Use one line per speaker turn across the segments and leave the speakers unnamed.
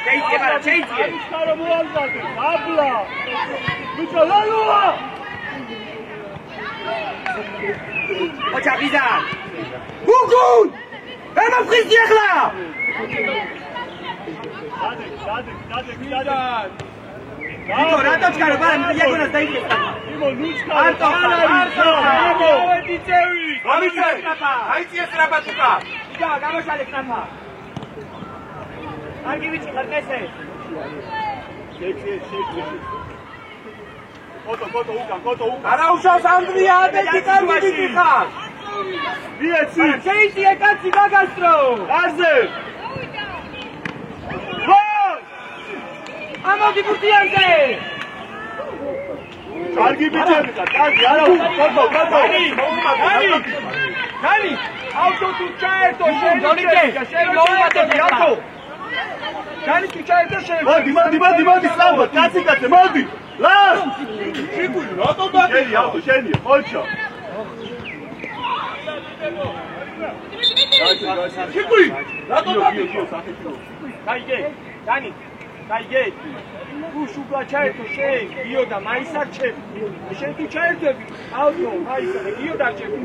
შეიძლება რომ მოამზადე აბლა ბიჭო ლალუა ოჩაბიზა გუგულ გამაფხიზი ახლა დადი Iko, rato čkaro, barem, jako nas da ide. Imo, lučka, arto, Ajde cevi! Ajde je srapa tuka! Ida, gamo šalje knapa. Argivići, Harnese. Šek. Koto, uka. Ara ušao sam Andrija, deki karmi biti kaš. Vijeci! Čeiti je kaci gagastro! Arze! Amo diputiante! Cargi bichega, cargi, Dani! Auto tu certo, scendo, auto! Dani, tu certo, scendo! Modi, slava, cazzi, modi! Las! Scendi, forza! Sicuri! Dani! Dai, tu suga certo, sei, io da mai sarce. Se tu certo, auto, mai sarce, io da certo.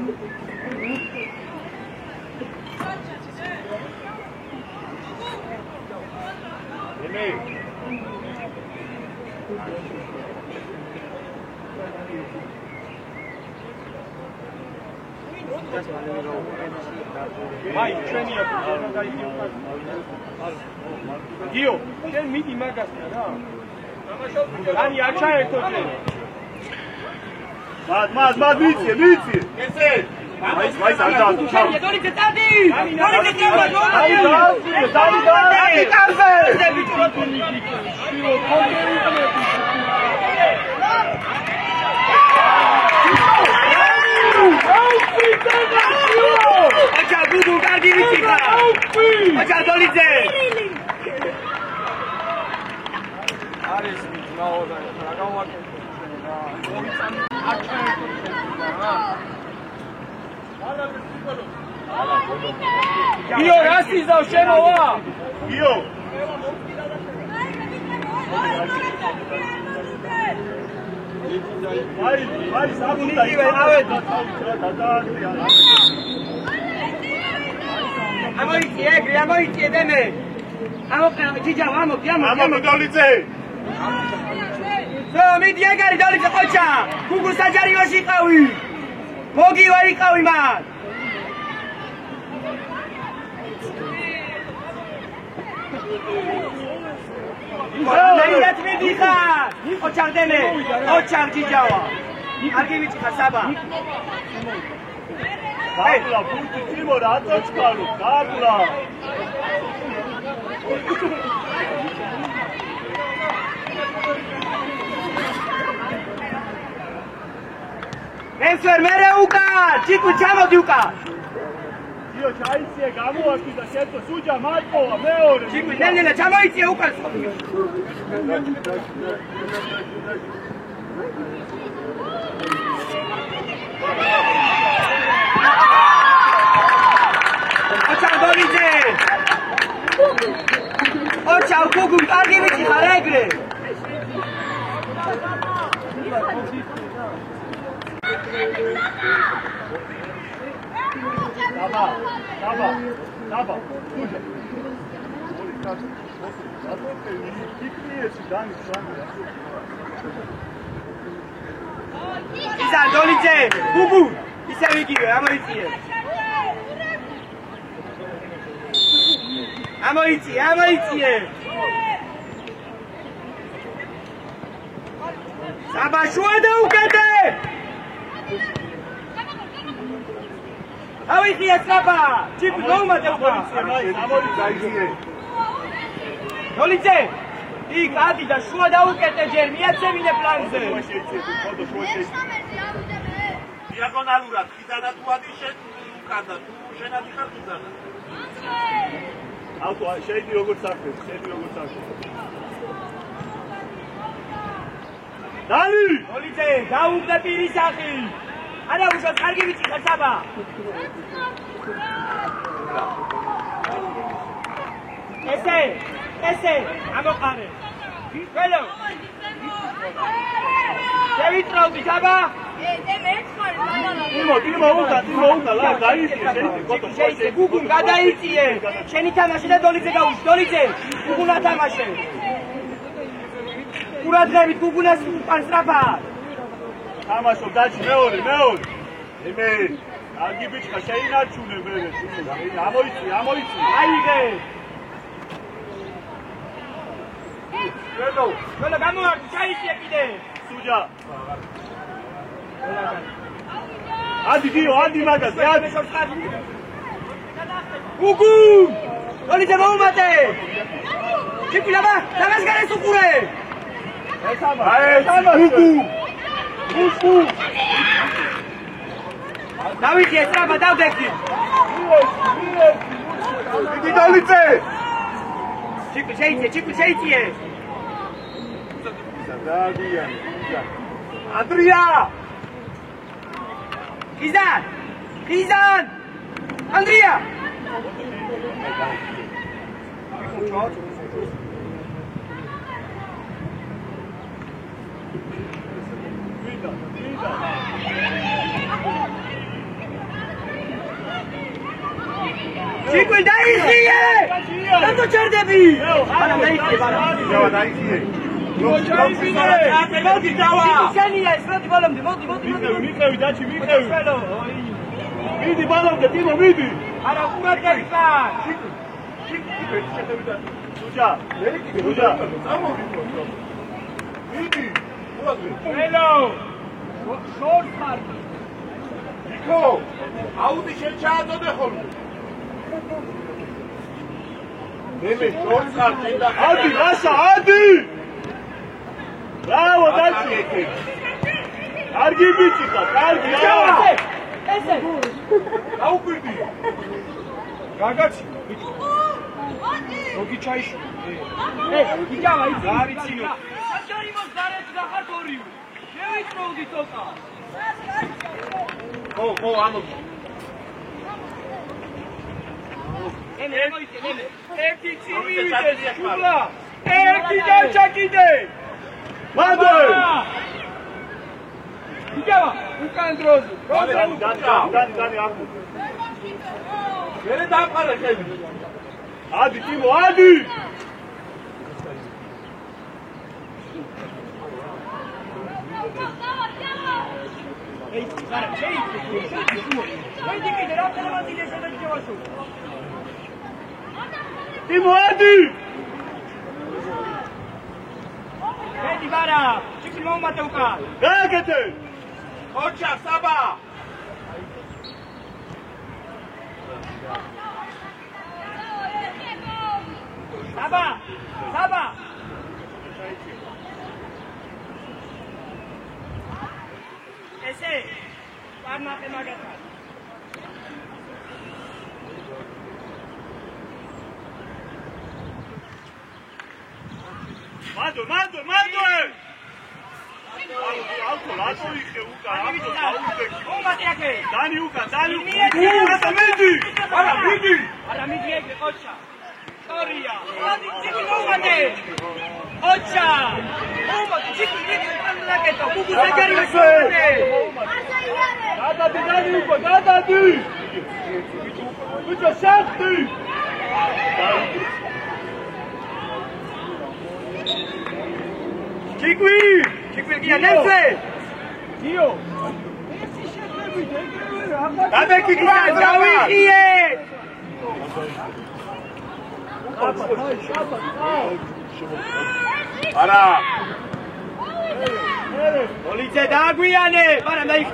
Vai, scemi a Dio, c'è miti magazina, no? Dani, acciaio Mad, vizi! Che sei? Vai saltato, ciao! Dani, che tardi! Accia, Budu, cardi vicina! Accia, Dolice! Io, rasti za scemo va! Io! Vai, sabuta! Amoitie, deme! Amo, chiamo, Dolice! Mi diegari Dolice, qocha! Kuku sajari vashi qawi! Mogi wari qawi man! Neidat mi dikhar! Qocha deme! Qocha jijawa! Argivichi khasaba! Kabla, puti timo ratochkaru, kabla! Enfermere uka, chiku chamo diuka. Io chaitsie gamoaki da certo suja Marco, meore. Chiku nene chamo itsie uka. Ocha Dolice. Ocha kuku argivichi haregre. Taba, слушай. Isa, Dolice, Bubu, Isa Vicky, Amoriție. Sabașua de ucate! Auzi fie Saba! Cip, nu mă de ucate! Dolice! Ic, adi, da șua de ucate, germia ce mine planze!
Diagonalura, chidana tu adișet ucata, tu șena dișat ucata.
Auto, ședi ogurt sacre. Dani! Dolice, dau de pirisaki! Ana ușor, cargi vici, Saba! ესე, ამოყარე. ველო. შევიწროვდი აბა.
იმო, ლა, დაიწიე,
გუგუნ გადაიწიე. შენი თამაში და დოლიძე გაუშვი, დოლიძე. გუგუნა თამაშე. ყურადღებით გუგუნას უკან სწრაფა.
თამაშო დაჩი მეორე. იმე, კარგი ბიჭკა შეინარჩუნე მე. ამოიწი.
აიღე.
ველო,
გამოვარდი, ჩაიწიე კიდე.
სუჯა. ადი მაგას, ადი.
გუგუ! დოლიძე მოუმატე. ჩიკვილაბა, თამაშ გარეს უყურე.
ესამა, გუგუ.
დავიხიე, სწრაფა დავდექი.
იგი დოლიძე.
ჩიკვი შეიწიე.
სადაგიანი. ანდრია! ხიზან!
ანდრია! ჩიკვი დაიხიე! რატო ჩერდები? არა დაიხიე. მოდი დავა! შენია ეს მოდი ბოლომდე, მოდი.
მიყევი დაჩი. მიდი ბოლომდე, ტიმო, მიდი.
არა ყურადღებით ხარ.
სუჯა. მიდი.
ველო. შორტ ხარ.
იქო. აუდი შეჩაადოდე ხოლმე. მე შორტ ხარ და ადი, რასა, ადი. ბრავო დაჩი. კარგი ბიჭი ხარ, კარგი.
ესე.
აუკვირდი. გაგაცი.
მოგი ჩაიში. გიჯავა იცი. რა ვიცინო. საჯარი მოს გარეთ გახარ გორიო. შევიწროვდი თოკა.
ხო, ანუ.
ემე. ერთი ციმი ვიდეს, შუბლა. ერთი დაჩა კიდე.
მანდე.
გიჯავა, უკან დროზე.
დანი აქ. მერე დაყარა ხები. ადი ტიმო, ადი.
ეი, არა, შეიძლება. მოიდი კიდე რა ტელევიზია შედაჭევაშო.
ტიმო, ადი.
ეი, ბარა, ჩიქი მომატე უკან.
გააკეთე.
ოჩა, საბა. საბა. ესე, პარმაყე მაგათა.
მანდო. ალკო იხე უკან, ამიტომ დაუდექი.
მომატე აქე.
დანი უკან. მიდი.
არა, მიდი ეგრე, ოჩა. სორია. მოდი, ჩიქი მომატე. ოჩა. მომატე, ჩიქი მიდი, პანლაკეტო. გუგუ საჯარი მოსულე.
გადადი. ბიჭო, შეხტი. ჩიკვი
გია ნეზე.
გიო.
დაბეკი გია დავიხიე.
არა.
პოლიცია დააგვიანე. არა დაიხი.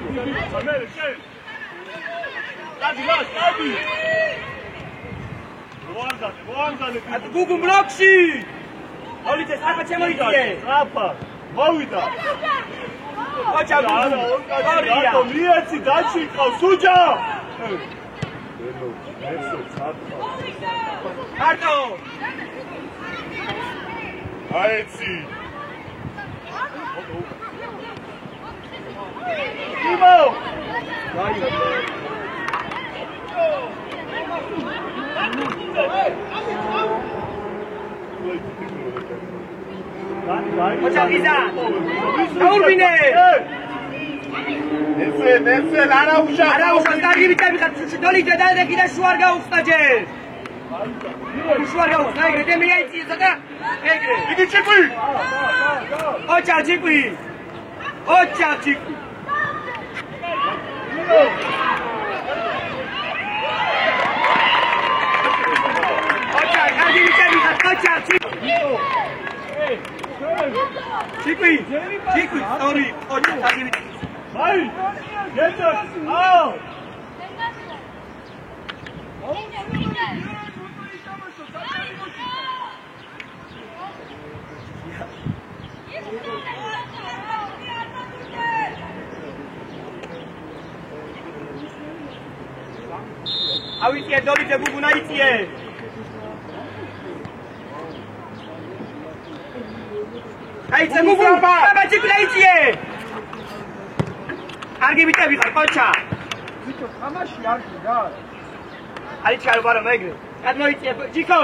დადი. მოანზანე.
გუგუ ბლოქში. პოლიცია საფა შემოიწიე.
საფა. მოვიდა.
ოჩა გუგუ. სორია.
მიეცი დაჩი ყავს სუჯა.
მარტო.
აეცი. იმო.
ოჩა გიზა გაურბინე
ნესე არა უშა
კარგი ვიტები ხარ დოლი დადადე კიდე შუარ გაუხსნა ჯერ შუარ გაუხსნა ეგრე დე მეიცი ზოგა ეგრე
იგი ჩიკვი
ოჩა ჩიკვი ოჩა ჩიკვი ოჩა კარგი ვიტები ხარ ოჩა ჩიკვი ჩიკვი ორი ოჩა კარგი ვიტები
Vai! Geta! Au!
Auiție, doliți de bubunaiție! Aici, bubun! Baba, ce cunaiție! Argi bitები ხარ, ყოჩა.
Ბიჭო, თამაში არგი რა.
არის ჩარო ბარა მეგრე. გადმოიწიე, ჯიქო.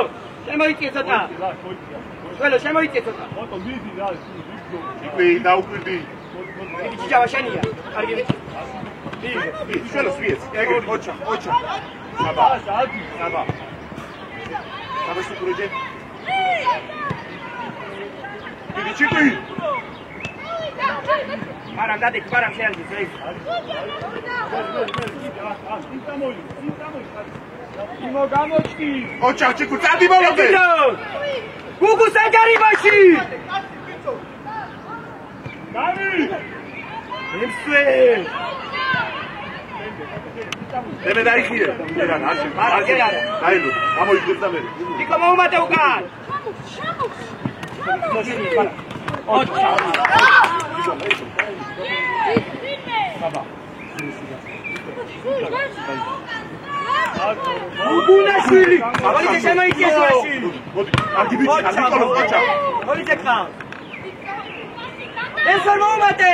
შემოიწიე ცოტა. ყველო შემოიწიე ცოტა.
ხოთო მიდი რა,
ჩიკვი დაუკვირდი
იგი ჭიჭავა შენია. არგი ბიჭი.
მიდი შენო სვიեց ეგრე ოჩა საბა სუპროჯე მიდი ჩიკვი
Param, date cu param și el zice.
ოჩა ჩიკვი წადი მოვიდე
გუგუ საგარიბაში
გარი
ემსვე
მე დაიხიე რა ნაში დაილო გამოიგებს და მე
იქო მოუმატე უკან ოჩა გუგუნაშვილი მოიძე შემოიწიე შუაში
მოდი კარგი ბიჭი კარგი ყოლო ოჩა
მოიძე ხა ეს არ მოუმატე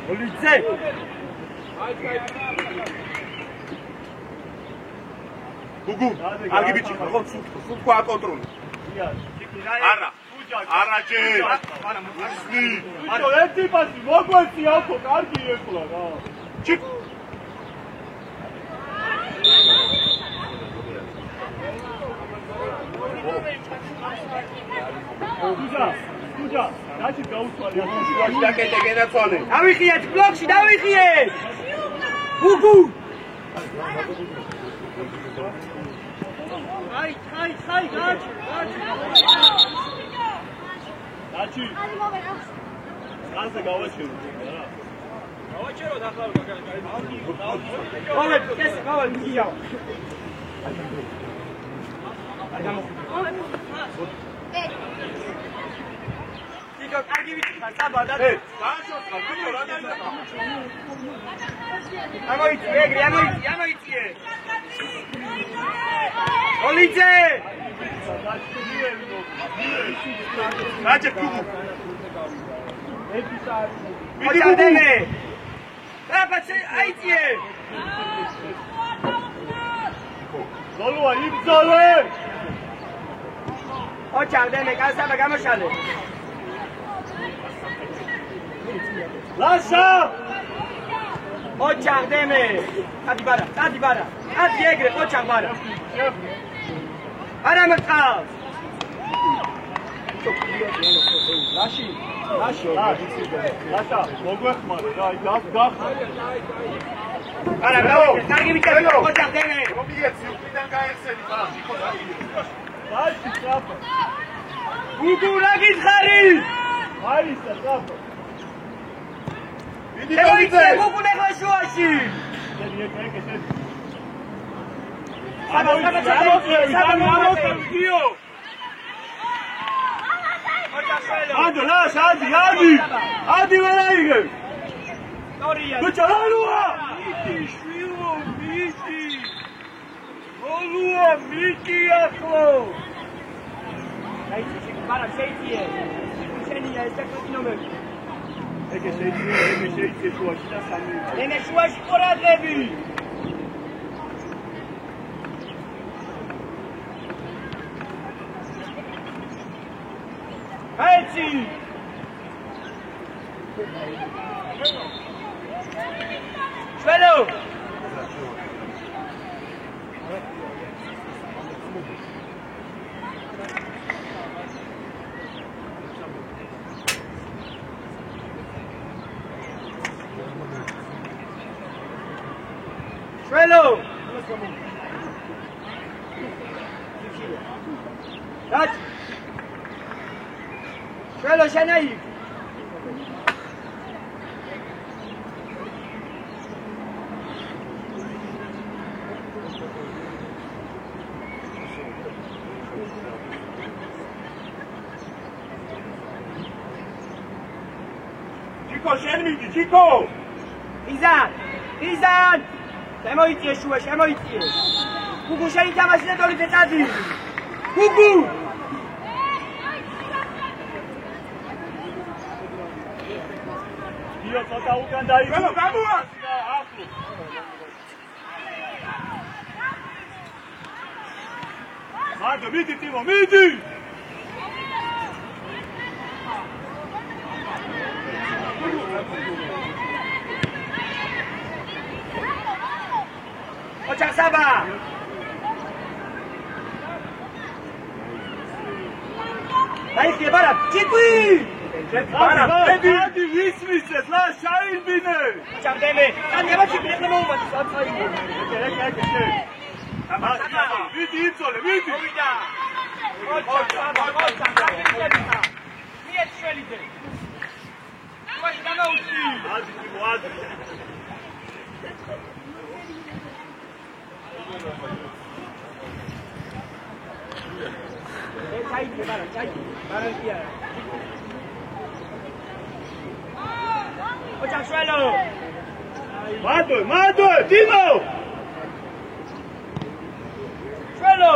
მოიძე
გუგუ კარგი ბიჭი ხო სულ თქვა აკონტროლე არა არაჯე
ბიჭო, ერთი პასი მოგვეცი ავთო, კარგი ეხლა რა.
ჩიკ
გუჯა, რაჭი გაუცვალე
შუაში დაკეტე გენაცვალე
დავიხიეთ ბლოკში დავიხიეთ გუგუ ხაი
რაჭი განზე გავაჩერო რა
გავაჩეროთ ახლა მოვეთ ეს მოვეთ გიაო იქო კარგი ვიცი ხარ საბადა
დააშოც ხარ ბიჭო რა დაიწყო
ამოიწი ეგრე ამოიწი ოლიძე
რაჭე გუგუ
ოჩადენე აბაცე აიწიე
ზოლოა იბზოლე
ოჩადენე კაცაბა გამოშალე
ლაშა
ოჩადენე ადი ბარა ადი ეგრე ოჩარ ბარა არა მყავს
ლაშა მოგვეხმარე რა გახმა
არა კარგი ვიტები ოჩადენე
მომიეცი უკიდან გაეხსენი ხალხი ხო
ბაში საფა
გუგუ რა გითხარი
აი საფა
მიდი
მოიწე გუგუ ნახა შუაში
Ando, lascia, Adi, verayge. Bıça, alua! Miti, şviyo, miti. Olua, miti, aklo.
Para, şeytiye. Şeniye, istekletino me.
Ege şeytiye şu aşıda sanmıyor.
Nene, şu aşı koradrebi. Esi! Svelo! Svelo! Dać! Svelo się na ich!
Dziko, siedmiki, dziko!
Izan! Izan! Szemojcie, Szue, szemojcie! Kuku, siedźcie, masz nie doli pytady! Kuku!
Io, co ta Uganda i...
Vamos, vamos!
Mando, midi, Timo, midi!
Oczak Saba! Dajcie nie barat! Dziękuj!
Hadi, wismice, znaš, Şahin bine!
Oczak demy! Tam nie macie nie umać!
Vidi, Incole, vidi!
Oczak Saba! Oczak! Nie strzelite! Chodź na nauki!
Hadi, Timo, hadi!
Čajte, baran, čajte. Baran pija. Očak Svelo!
Madoj, Timo!
Svelo!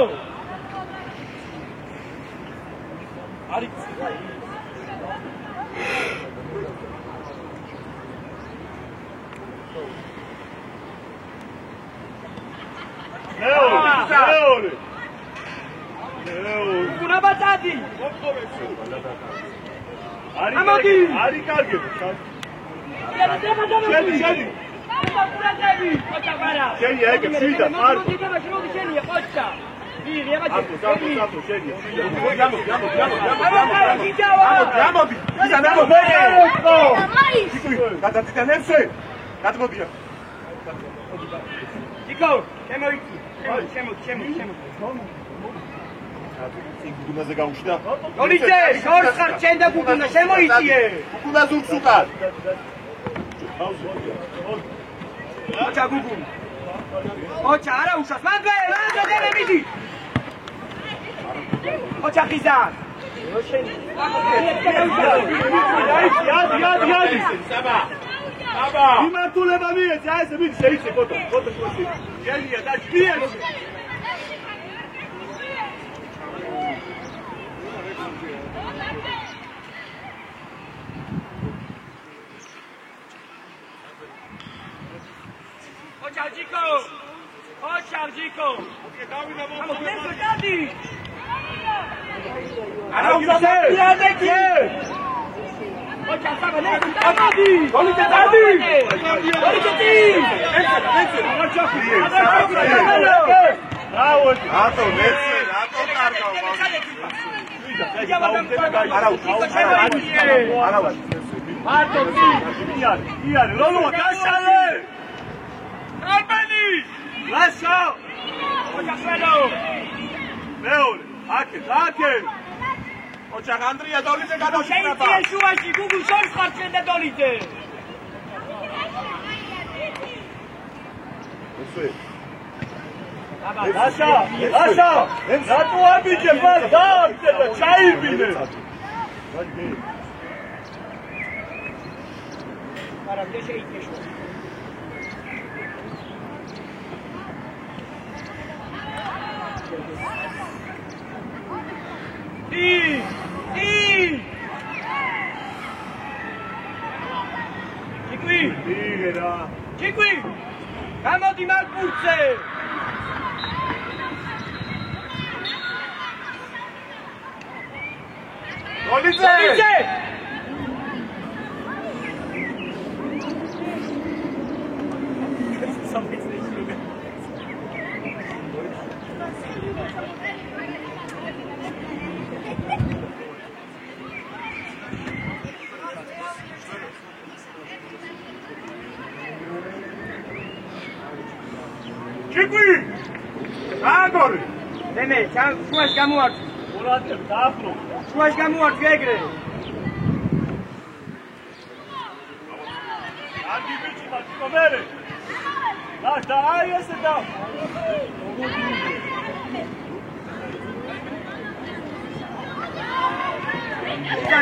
Aric.
Leone!
Kuna batadi!
Ari kargeb.
Შენი,
შენი.
ოჩა ბარა.
შენი ეგ შვიდა, არ.
შენი, შენია, ოჩა. ვიღი, აბა.
Აბო, შენი.
Გამოდი. ისა გადაწიტანებსე. გადმოდია.
იკო, შემოიწი. შემო.
გუნდაზე გაუშვდა.
გოლიცე, შორს ხარ შენ და გუნდა შემოიწიე.
გუნდას უხსუკარ.
ოჩა გუგუ. ოჩა არა უშავს. მანდე დემიდი. ოჩა ხიზან.
იადი.
საბა.
იმართულება მიეცა, ესე მით შეიცე ფოტო შუაში. შენია და ჭიერი.
Očarđiko!Amo dadi!
Ara uzase!
Očar Saba, ne dadi! Volite dadi! Volite ti!
Bravo!
Ato, nece, ato kargao.
Ato, iar, Lolo, kasale! Albani! Lascia!
Očar Svelo!
Leone, აკე!
ოჩაკ ანდრია დოლიძე გადავშინება.
შეიწიე შუაში, გუგუ შორს ხარ შენ და დოლიძე.
Lascia! რატო აბიჯე მას დააბჭე და ჩაიბინე.
არა, მე შეიწიე შუაში. Ჭიკვი! გამოდი მარკურცე! Dolice!
Чекуй! Агори!
Деме, шуаш გამოართ.
Ურატებ დააფრო.
შუაში გამოართ ეგრე.
Ადი ბიჭი მათკომერე. და აი ესე და.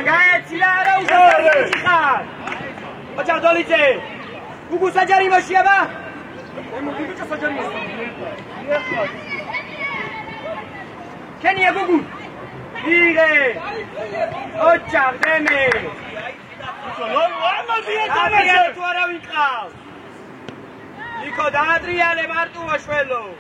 გაეცილა რა უშავი ხარ. ოჩა დოლიძე. გუგუ საჯარი მოშიაბა. მოდი ბიჭო საჯარი მოსა. Kenya Gugu! Dire! Ocha, deme! Adriano tu ara vinqav! Niko da Adriano Martuashvelo!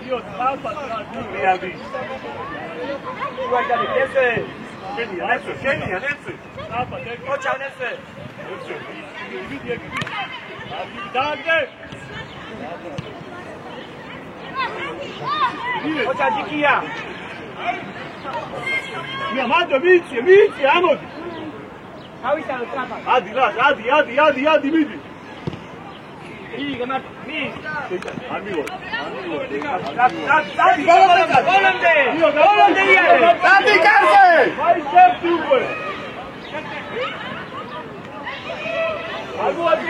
Io papa Miami.
Guarda che
Adesso.
Ocha, adesso. Ocha, Dikia.
Mia madre, amici, amo. Adi, vidi. Amigo. Dadi, cazzo! Vai sempre tu, Algo aqui.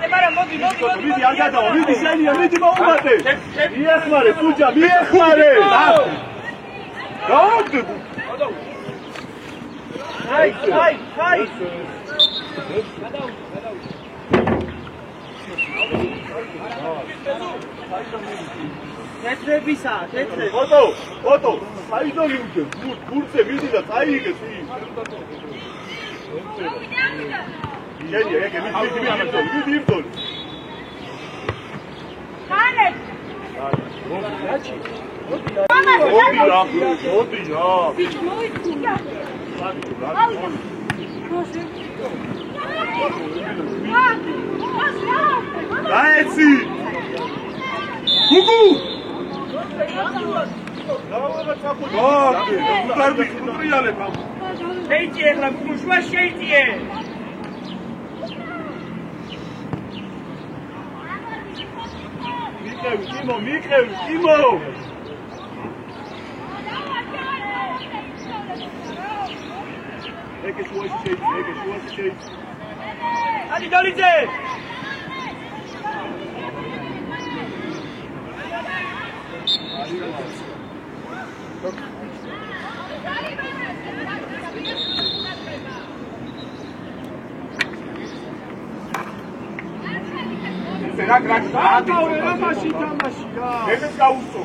Para modi.
Vidi, agata, vidi, vidi, mate. Mare, puja, mare. Pronto.
Hai. Tetrevisa.
Foto. Sai do liuke. Kurse vidi da saige si. Gel, vidi amato. Vidi imdol.
Kale.
Odi ya. Dai, Gugu!
Șeiție, la Bucușoa șeiție!
Michel, Timo! Eke șuași șeiți.
Adi, Dolițe!
Será graxado? Eles gaúcho.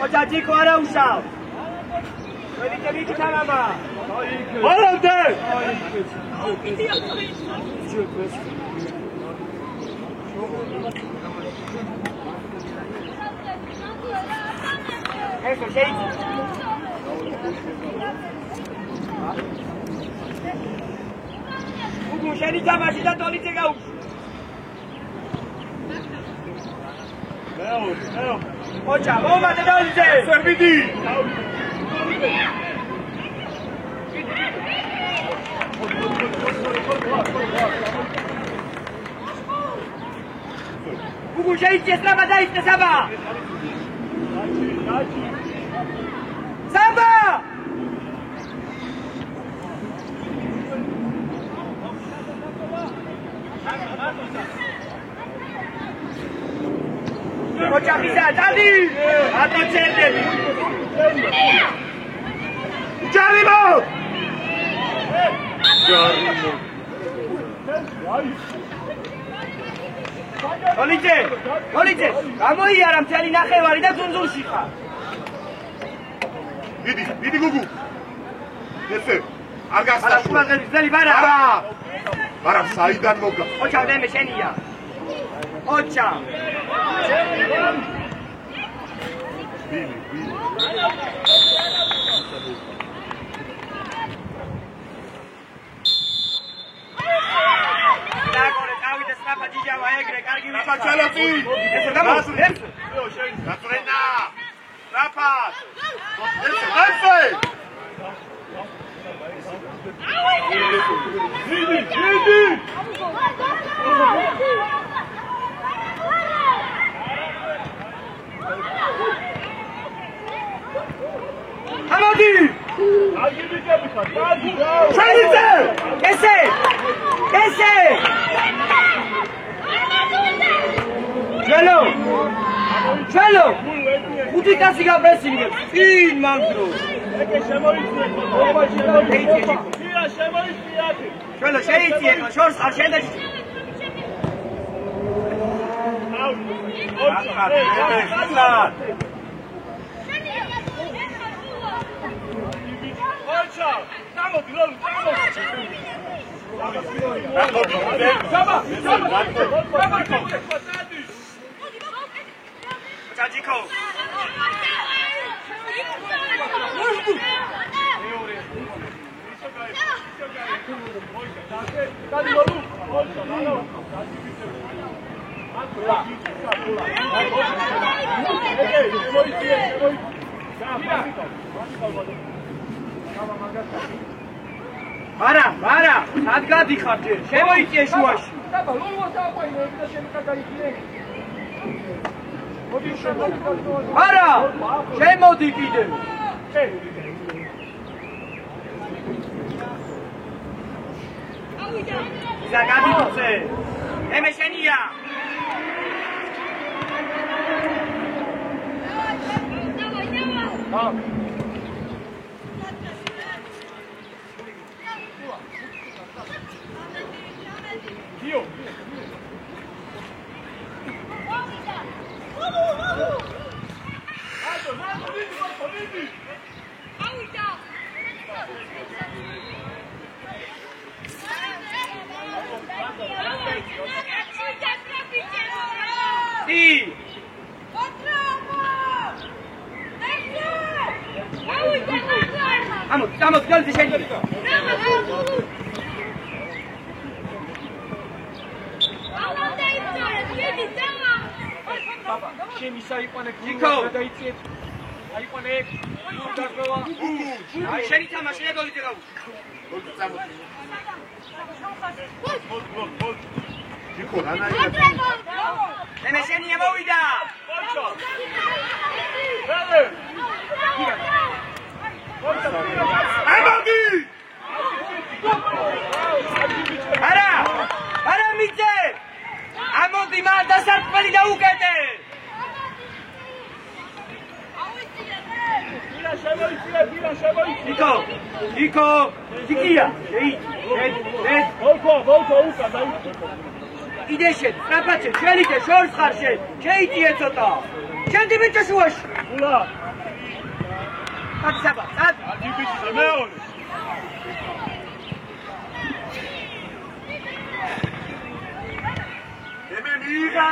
Ocha, chico, ara usau. Vedite, vidi caramba.
Volante!
Ecco, sei. Gugu, șeni țamași da Dolițe gauș.
Leo.
Ocha, bomba de Dolițe!
Serviti!
Gugu, șeiție, strava de aici, Saba! Saba! Ocha, pisa, Dadi! Ato certe!
Giarimo!
გოლიძე, გამოიარა მთელი ნახევარი და ძუნძულში ხარ.
მიდი გუგუ. ესე, არ გასწავლე.
არა, შუაღების ძელი ბარა.
არა, საიდან მოგა?
ოჩა, მე შენია. ოჩა. ჯიჯავა ეგრე კარგი
ვიყავ ჩალოცი
ესე გამოსული ეს
გაწვრენა რაფას ესე დიდი
ამოდი შეიძლება ესე ჩელო ხუთი კაცი გაპრესინგებს წინ მანდრო ჩელო შეიწიე შორს არ შენდაში
ოჩა გამოდი ლოლ
Чачико. Არა, სად გადიხარ ჯერ? შემოიწიე შუაში. არა, შემოდი კიდე. ისა გადიხარ. ემე შენია.
Dio.
Vamos, calde gente.
Shemi saipane
Niko.
Daitsi. Saipane. Udakova.
Ai sheni tamashi negoli tegau.
Niko, rana ida.
Eme sheni amovida.
Amodi!
Ara mitse! Amodi ma dasartpeli daukete! Niko, Tikia,
Volko uka daitsi.
იდეშეთ, სტრაფაჩეთ, შენიკე შორს ხარშეთ, შეიწიე ცოტა. შენდი ბიჭო შუაში.
ულა.
საბა, სად?
ადი ბიჭო მეორე.
ემე მიიღე.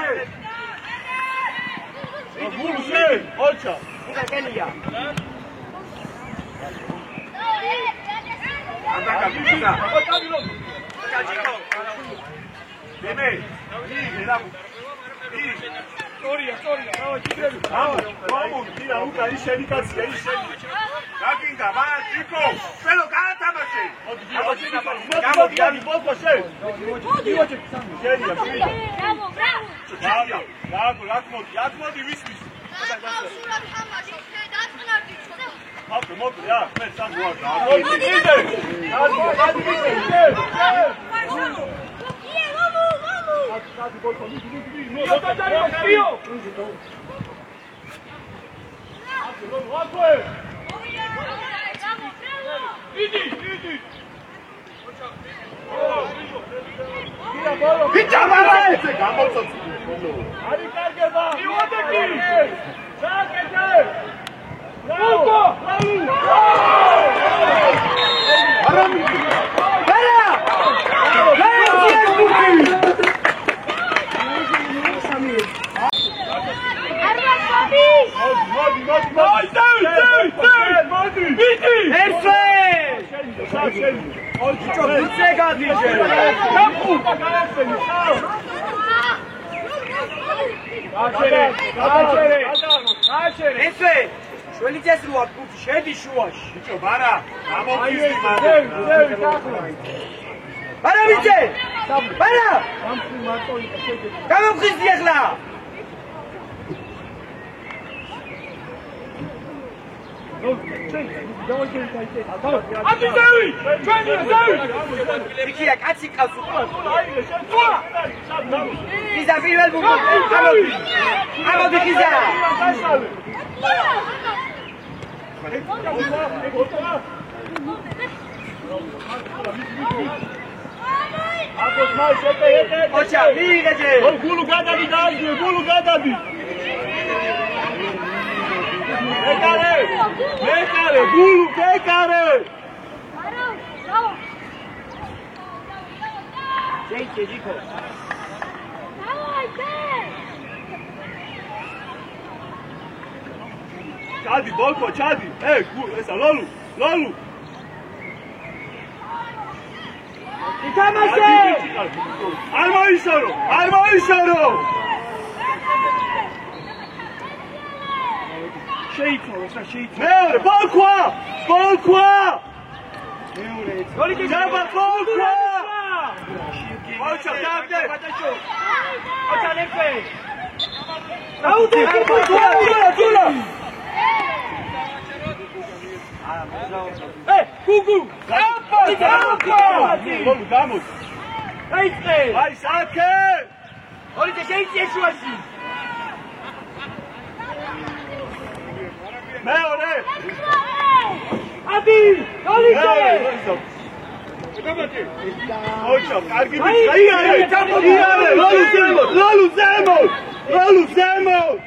გულშე, ოჩა.
უკა კენია.
ანდაკა ბიჭა.
ოტაგილო.
ჩაჭიკო.
ემე, მიიღე რა.
Sorry, давай, тигрები. Ამო, დია, უკა ის შენი კაცია, ის შენი.
გაგინდა, ვაჭიკო, შენო გაათამაშე.
გამოდი, არის ბოლკო შენ. მოდი, შენია, შენია. ბრავო, აკმოდი, ვისმის.
სულად თამაში, დაწნარდი ცოტა.
აკმო, მოდი, რა, მე საგუა. მოდი, იდე. ადი, იდე. Κάτι μπολ πολύ πολύ. ვიჭამაზე გამოცოცი არი კარგება მივადეკი ჩაკეთე ბოლკო არამი ბარა
შველიძეს როა კუჩი შედი შუაში.
ბიჭო, ბარა, გამოგიზი
ბარა ვიცე! ბარა! გამოგიზი ახლა! აბიზევი! ჩვენი ზევი! იქია კაცი ყავს უკვე. იზა პირველ ბუბო. ამოდი ხიზა. ოჩა, მიიღეჯე!
გულუ გადადი დაიძე, გულუ გადადი! მეკარე, გულუ, მეკარე!
ჯეიჯე, ჯიქო.
ჩადი, ბოლკო, ჩადი! ესა, ლოლუ, ლოლუ!
ითამაშე!
არ მოიშორო, არ მოიშორო!
შეიცვალა, შეიცვალა.
მეორე, ბოლკვა! ბოლკვა!
მეორე, გოლი
ჯაბა, ბოლკვა! ოჩა, დაგდე!
ოჩა, ლეფე! დაუდე, გულა! გუგუ!
გოლი გამოდი!
აიწე!
აი, საკე!
ორი შეიწე შუაში!
მეორე!
აბი! გოლი!
ოჩა, კარგი ბიჭია! იარე! ლოლუ ზემოთ! ლოლუ ზემოთ! ლოლუ ზემოთ!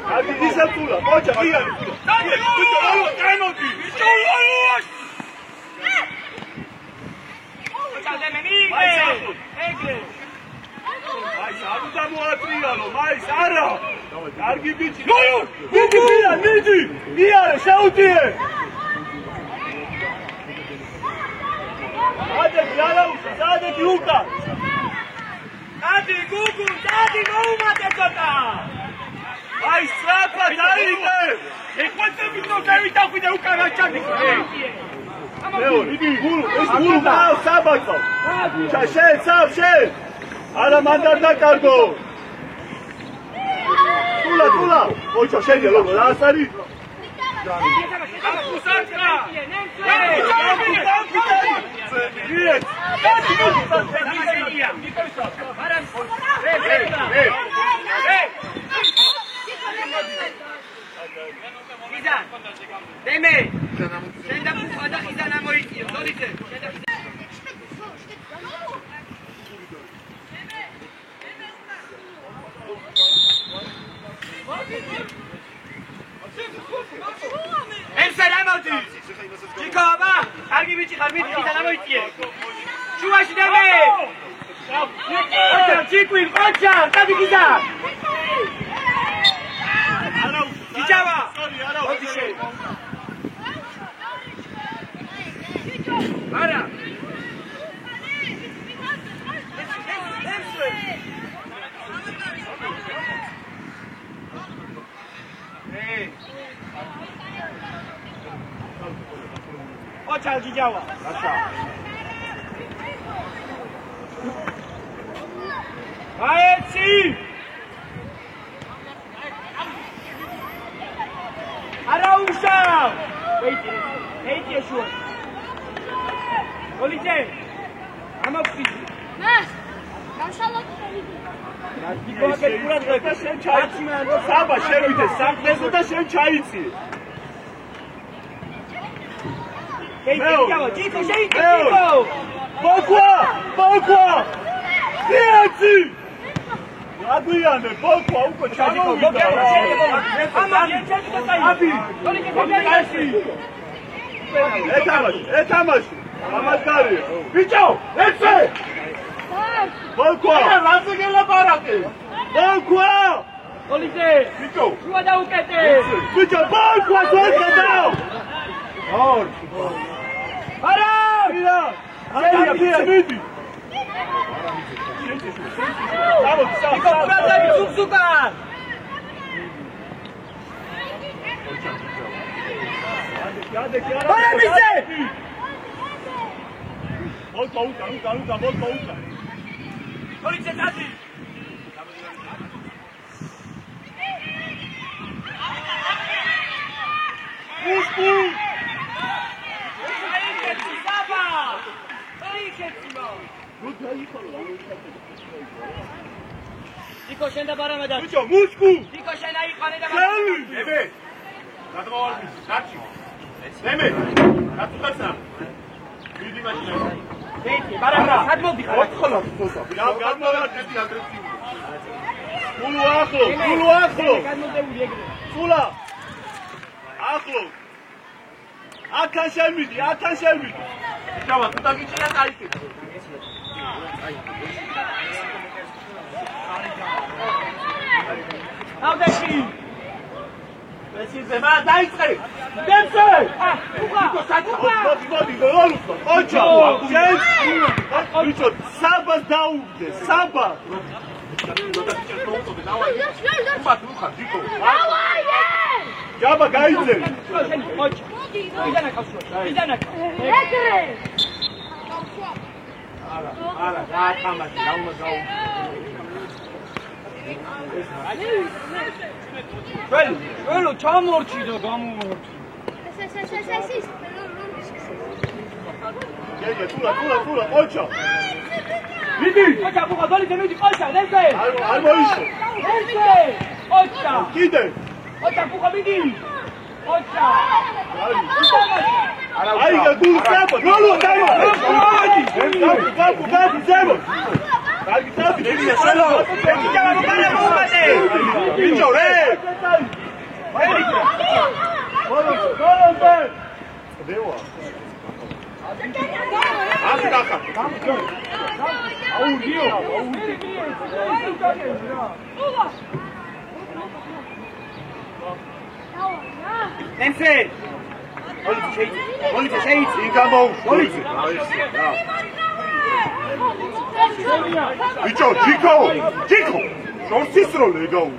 კარგი ისაწულა! ოჩა, იარე! ბიჭო, ლოლუ ზემოდი! ბიჭო, ლოლუ!
ოჩა, ზემენი! ეგრე!
აი, არ უნდა მოატრიალო, მაის არა! კარგი ბიჭი! ლოლუ! მიდი, მიდი! იარე, შეუდიე! სადექი არაუშა, სადექი უკა!
დადი, გუგუ, დადი, მოუმატე ცოტა!
აი, სწრაფა, დაიგე!
ეხვეწები თო დავიტახვიდე უკანა ჩადიქე!
მეორე, გულუ, ეს გულუ დაავ საბაკო! შენ, შენ! არა მანდარ დაკარგო! თულა! ოჩა, შენია, ლოგო, რა ასარი?
უსანკა! დემე! შენ და ფუფა და ხიზანა მოიწიო, ზოლიძე! ემსერ ამოდი! ჯიქო, აბა! კარგი ბიჭი ხარ, მიდი ხიზანა მოიწიე! შუაში დემე! ოჩა, ჯიკვი, ოჩა! დადი ხიზა! ჯიჯავა! მოდი შენ! არა! ოჩა, ჯიჯავა! აეცი! არაუშა! ეიტი შუა. გოლიძე! ამოხიზი.
გამშალოთ.
შენ ჩაიცი. საბა შევიდე, სამწესო და შენ ჩაიცი.
შეიძინო, ჯიკო, შეიძინო.
ბოქვა! დიაცი! აგვიანე, ბოქვა, უკვე ჩამოვიდა. ეთამაში. ამასკარია. ბიჭო, ეცე! ბოქვა! რაზე გელაპარაკე? ბოქვა!
პოლიცე!
ბიჭო!
შუა დაუკეთე!
ბიჭო, ბოქვა შეხედავ! ორ!
არა!
არა, მიდი!
ნიკო, გაზები ზუგზუგან! არა, მისე!
ბოქვა უკან.
პოლიცე, წადი!
მუშკი!
ნიკო, შენ და ბარამადა.
ბიჭო, მუშკი!
ნიკო, შენ აიყვანე და
ხელი!
ებე! გადმოვარდი, საჩი. ემე! გაწუხაცა. მიდი მაშინ.
დეიტი, ბარამადა, სად მოვდიხარ?
ოთხოლად თოთა.
გადმოვარდი
აგრესიული.
გულო ახლო!
გადმოდებული ეგრე.
სულა! ახლო! ათან შევიდი!
ჩავა, თუ დაგიჭირა წაიკეთე.
ავდაში!
ზემა დაიწყე.
დემსე! უკა!
მოდი, გოლუსო! ოჩა! შენ! ბიჭო, საბას დაუგდე, საბა! ჯაბა გაიძე!
ოჩა! იდანა კავშირი! იდანა!
ეგრე!
არა, რა თამაში, რა უნდა გაუ.
ველო ჩამორჩი და გამოვორჩი.
ეს.
გეგე, თულა, ოჩა!
მიდი! ოჩა, ბუღა, დოლიცე, მიდი, ოჩა, ნესე!
არ მოიშო!
ნესე! ოჩა!
კიდე!
ოჩა, ბუღა, მიდი! ოჩა!
აი, გულ საბა! როლო, დავა! გადი, ზემო! კარგი წავდი, მეგია შენო!
ჯამა მოუმატე!
ბიჭო, რე! გოლონდე! დევა! ას კახა! აუდიო!
ნემსე! პოლიცე შეიძინო!
იგამოუშვა!
პოლიცე!
ბიჭო, ჯიკო! შორცის როლე გაუ!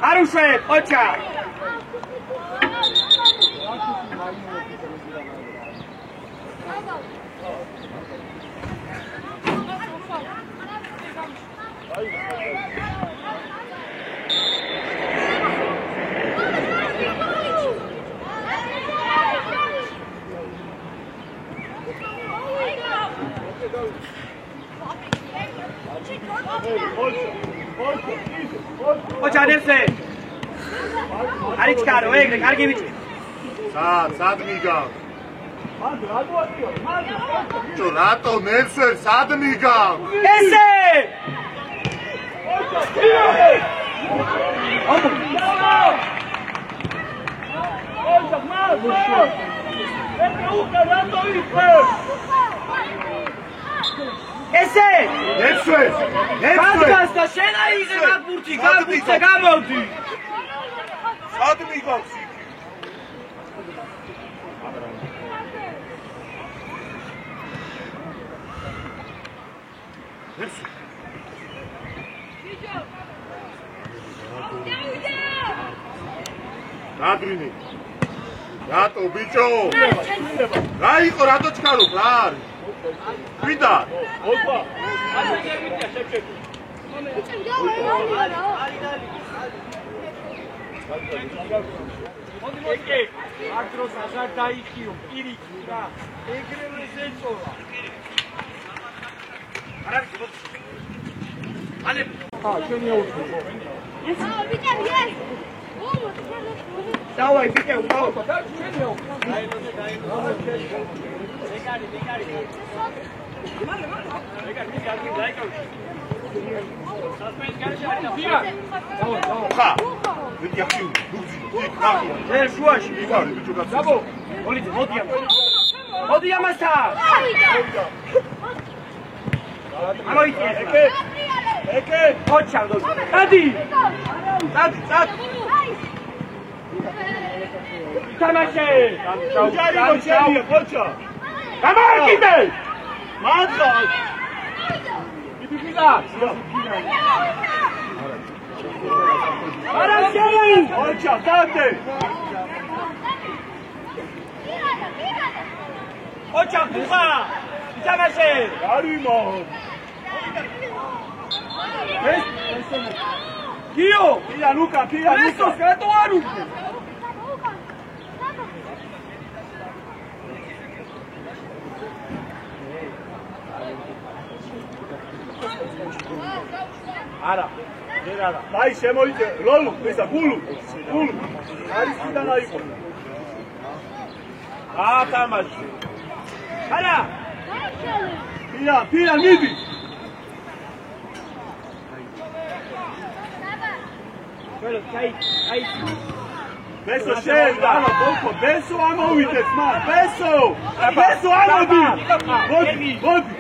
არუშე, ოჩა! ოჩა, ნემსე! არიჩკარო, ეგრე, კარგი ბიჭი!
სად მიგავ? ბიჭო, რატო ნევსერ, სად მიგავ?
ესე! ესე!
ნევსერ!
გასგასდა, შენ აიღე მაგბურთი, გაგუცე, გამოვდი!
სად მიგავს იქ? ნევსერ! რადრინი? რატო, ბიჭო? რა იყო, რატო ჩქარობ, რა არის? ვიდა? ოპა!
ოკე, აკროს აღარ დაიხიო, პირიქი რა. ეგრევე შეწოვა. არა, შენი აუწყო. Давай, бегай, упал.
Არა. Აი შემოიწე, როლუ, ესა გულუ. არისიდან აიყო. თამაში. არა. ფირა, მიდი. ბესო შეიძლება, ამა ბოლკო, ბესო ამოვიდეთ მან, ბესო ამოდი. მოდი.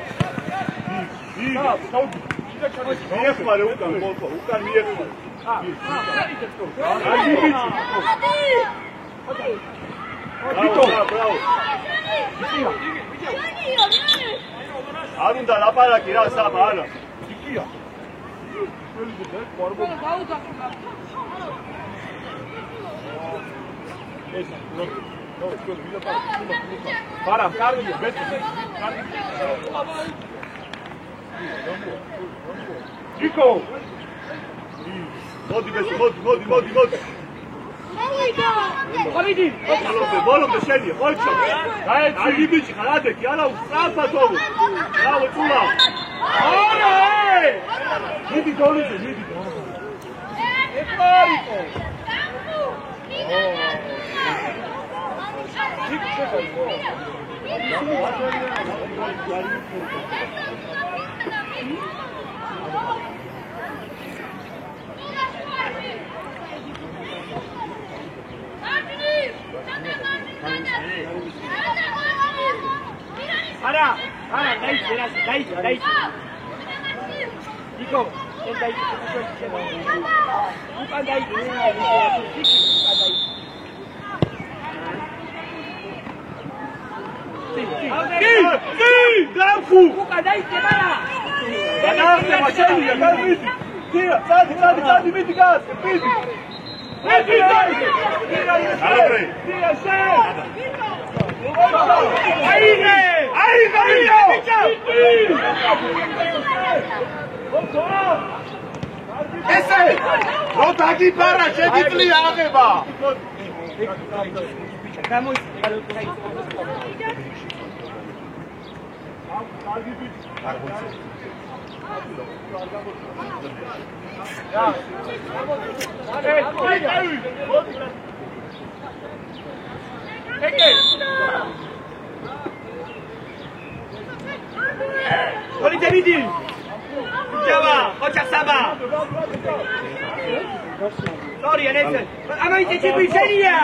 მიეხმარე უკან ბოლკო, უკან მიეხმარე. ბრავო. არ უნდა ლაპარაკი რა საბა არა. იქია. Param, კარგია, ბეთო. იკო. მოდი ბესო, მოდი. ხარიდი. ბოლომდე შენია, ხოჩო. აი ბიჭი ხარ ადექი, არა უსწრაფათო. რავო წულა. არა! მიდი გოლიზე. ეპარიკო. Ara, dai. Dico, dai. Bukan dai. Grampo! Bukan dai, kemana? Tadi, midi gas, midi. ესე რო დაგიფარა შეგიძლი აღება Očak sama. Sorry, Nelson. Amati cipicenia.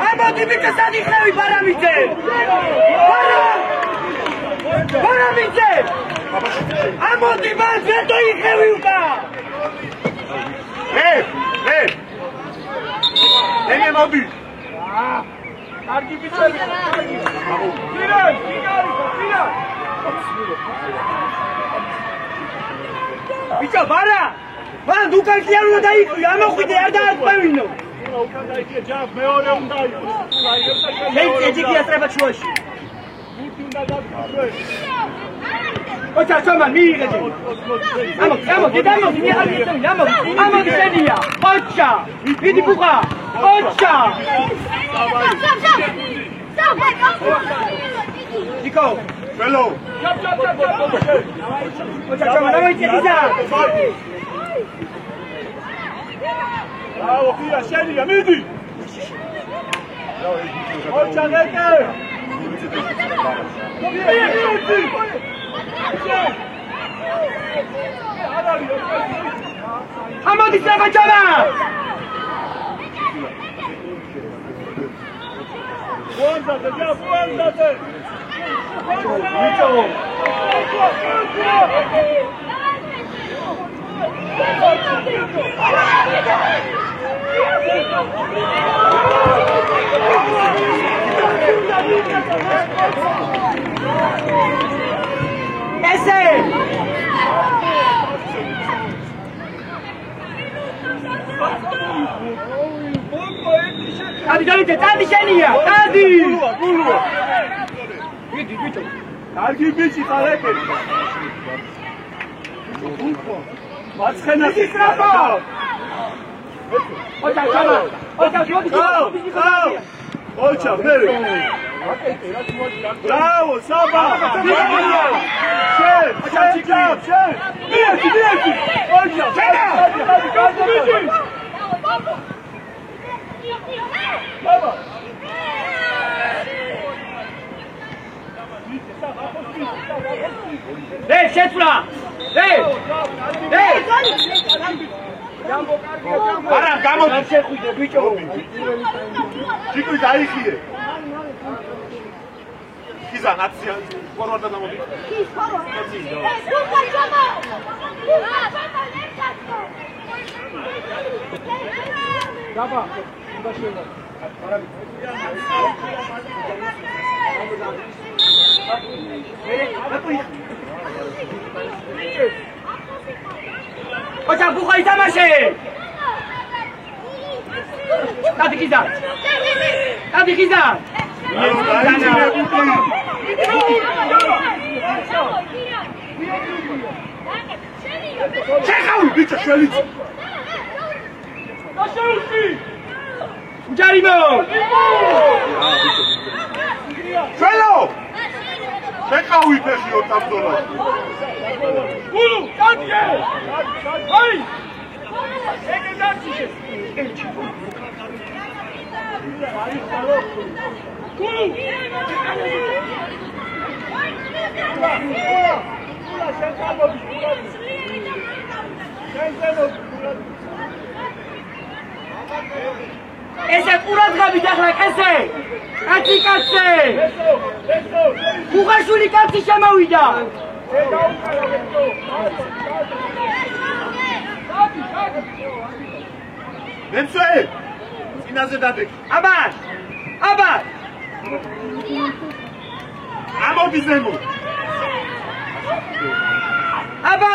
Amati bitte sadi xevi baramite. Baramite. Amati bas veto ixevi uka. Ene modi. Კარგი ბიჭები. ფირან. ბიჭო, ბარა. მან უკან კი არ უნდა დაიყვი, ამოხვიდე არ დაარწმევინო. უკან დაიყვი, ჯაბ მეორე უნდა იყოს. ეჭი კი ასრება შუაში. მუთი უნდა დაგხვიდე. ოჩა ჩომან მიიღეთ. ამოდი შენია. ოჩა. მიდი ბუხა. ოჩა. Nico,
Hello.
Jump. Ocha, давайте, Лиза.
Bravo, Fia, scegli, amici. Ocha, dete.
Hamadi se facciamo!
Guardate!
Ese! Tadi შენია, tadi! ვიდი.
კარგი ბიჭი ხალხი. მაცხენას ისრაფა.
ოჩა,
ოჩა, მერე. Bravo, Saba! Şen! Direkt! Oça! Baba!
Hey, შეცვლა! Hey!
არა, გამოდი
შეხვიდე ბიჭო.
ჯიკვი დაიხიე. Kiza, nacja, forward na modi.
Daba, uda şöyle. Ocha, buxay tamaşe. Hadi Kiza.
Czekaj, bicie szelić!
Udzielimy!
Szelo! Czekaj, też ją tam dole!
Kulu, kadnie! Hej! Kulu! Ese ყურადღებით ახლა კაცე! კაცი კაცე! უღაშული კაცი შემოვიდა!
მემსვე! წინაზე დადეკ!
აბარ!
ამოდი ზემო!
აბა!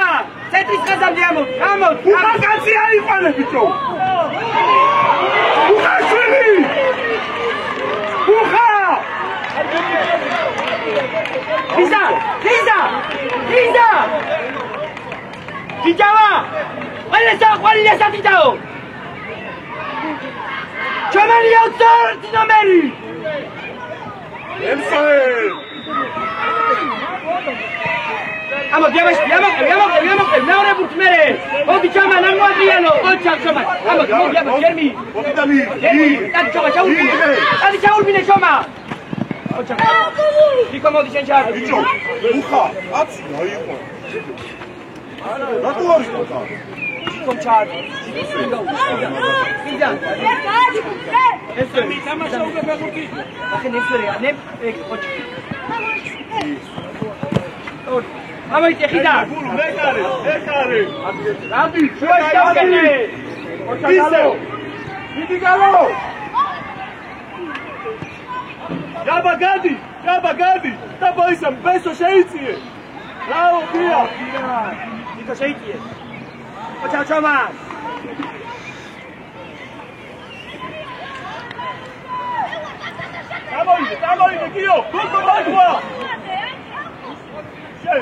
ცენტრის ხაზამდე ამოდი!
უხა კაცი აიყვანე ბიჭო! უხაშვილი! უხა!
Liza! Dijava! Olha essa Dijao! Chama-lhe o sorte no meri!
მემსვე!
Amo, diamo, მეორე ბურთი მერე! ოდი ჩამა, ნამოადრიანო! ოჩა, ჩამა! Amo, diamo, ჯერმი!
მოდი დალი!
დადი ჩაურბინე, ჩომა! ოჩა! იქო მოდი შენ ჩაარ!
ბიჭო, უხა, კაცი აიყვანე! რატო არის ხა?
იქო ჩაარ! Liza! Eso, თამაშა უკვე ფეხბურთი! ახლა ნესერია, ეგ ოჩა! ამოიწე ხიდა!
გულუ მეკარე!
რადი, შევაშავკენე! ოჩა გალო!
დიდი გალო! Jaba gadi! Da boisam, beso šeicije! Bravo, Fia!
Niko šeicije! Očao čoma!
Tamo ide, Kio! Koliko takva! Šej!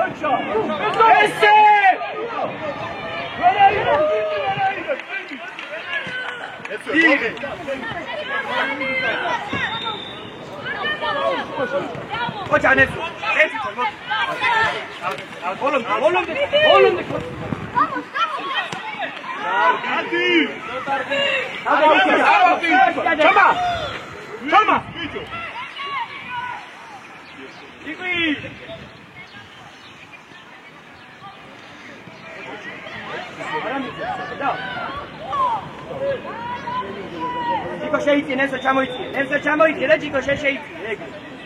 Oča!
Ese!
Ide!
ოჩანეს ერთი ბოლომდე ჩამა იკვი ჯიკო შეიწი ნესო ჩამოიწი და ჯიკო შეიწი ეგ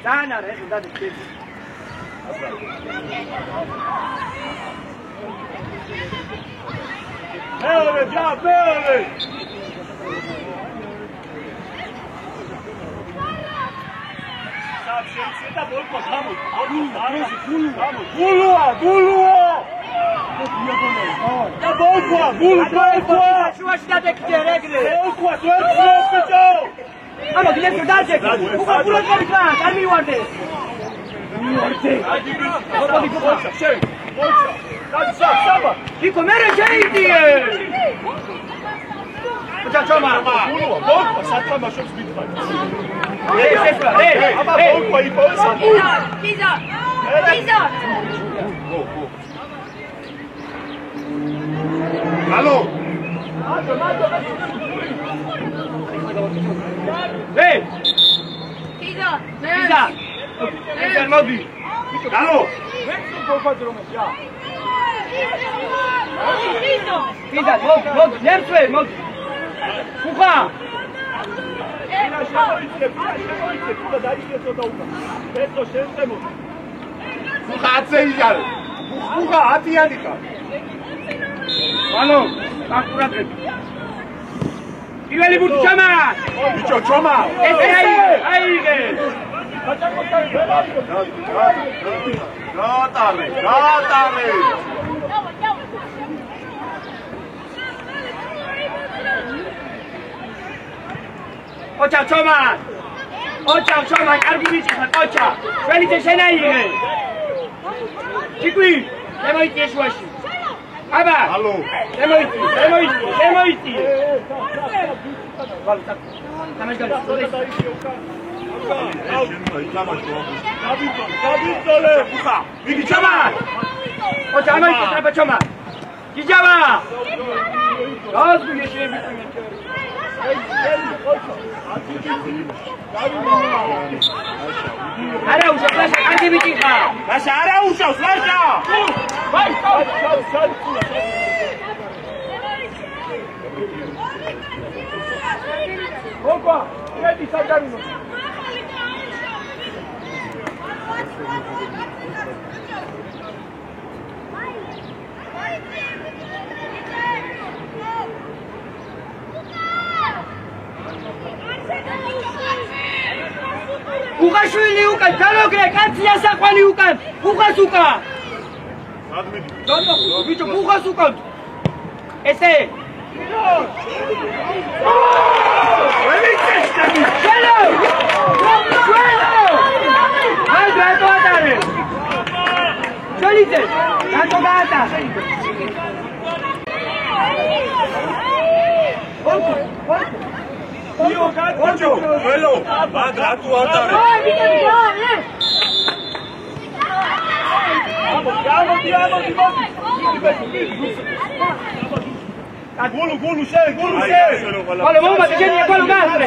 ძალიან არა ეხლა დადი
მეორე ჯა მეორე სამ შეიწი და ბოლკო გულუა და ბოლკო
შუაში დადეკჯე რეგრე
ბოლკო თვეცო
ანუ დილეს გადაჭეკე უკან პუროჭები ხარ არ მივარდე
საბა
იქო მერე შეიწიე ჩაჩომა
ბოლკო სათამაშოს მითხარ აბა ბოლკო იპოვეს
Pisa!
Alô?
Ei!
Pisa!
Mobi!
Alô?
Pisa, mobi, mobi! Puxa!
Puxa, ათიანიკა.
Alô, აკურატები. პირველი ბურთი ჩამა!
ბიჭო, ჩომა!
ესე აიგე!
გატარე! ოჩა ჩომა! კარგი ვიციხარ, ოჩა! ჩვენი ძე შენ აიღე! ჩიკვი, შემოიწი ეშუაში! აბა! ალო! შემოიწი! დავიძოლე! ხა! ვიგი ჩომა! ოჩა, ამაიწი, აბა ჩომა! გიჯავა! გასული შეიძლება არა უშავს ლაშა კარგი ბიჭი ხარ ლაშა არა უშავს ლაშა ვაი მოგვა ერთი საჯარიმო უღაშვილი უკან დალოგრე კაცია საყვალი უკან უღას უკან ბიჭო უღას უკან ესე შელო აი დატოვარე ჩოლიძე დატოვადა Ocho, vuelo, va grato andare. Golu, sei. Vale, bomba, ti tieni quello gastre.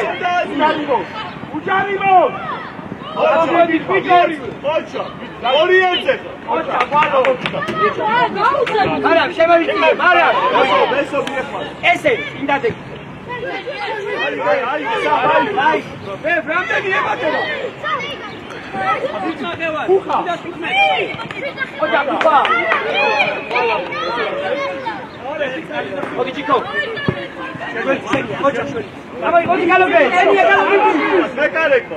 Ucciarimo. Ocho, Oriente. Mara, scema di te, Mara. Adesso vieni. Ese, indate. Ai. Frate niye batelo? Puxa. Oja, puxa. Ogi chico. Oja, shuri. Ogi galope. Mekaniko.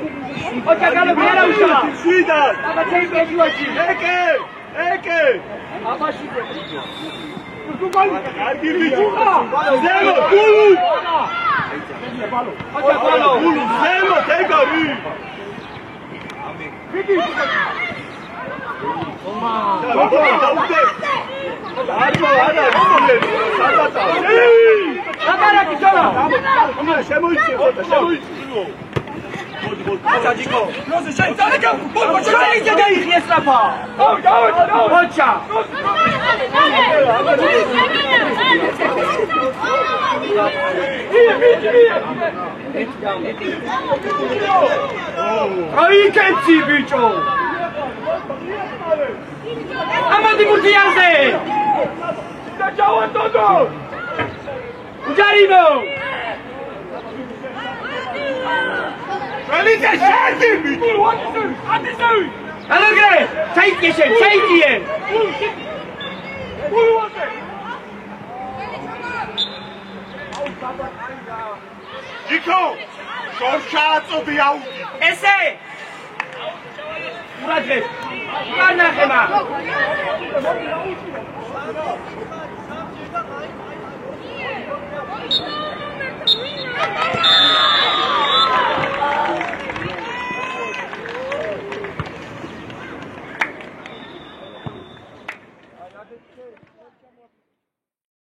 Oja galope era usha. Suida. Aba chei beji wachi. Eke. Aba shite. Zero, Gulu! Zero, take a read!
ოჩა ჯიკო როზე შენ წარეკა ოჩა ისე დაიხია სწრაფა ოჩა აი კაცი ბიჭო ამადი გურდიაზე და ჯავანდოდო უჯარიმო ველიძე შარდი ბიჭო ატისევი ალაგრე ჩაიკიე ჩაიკიე ულუაზე ჯიკო შორშა აწოდი აუდი ესე ურაჯე უკანახება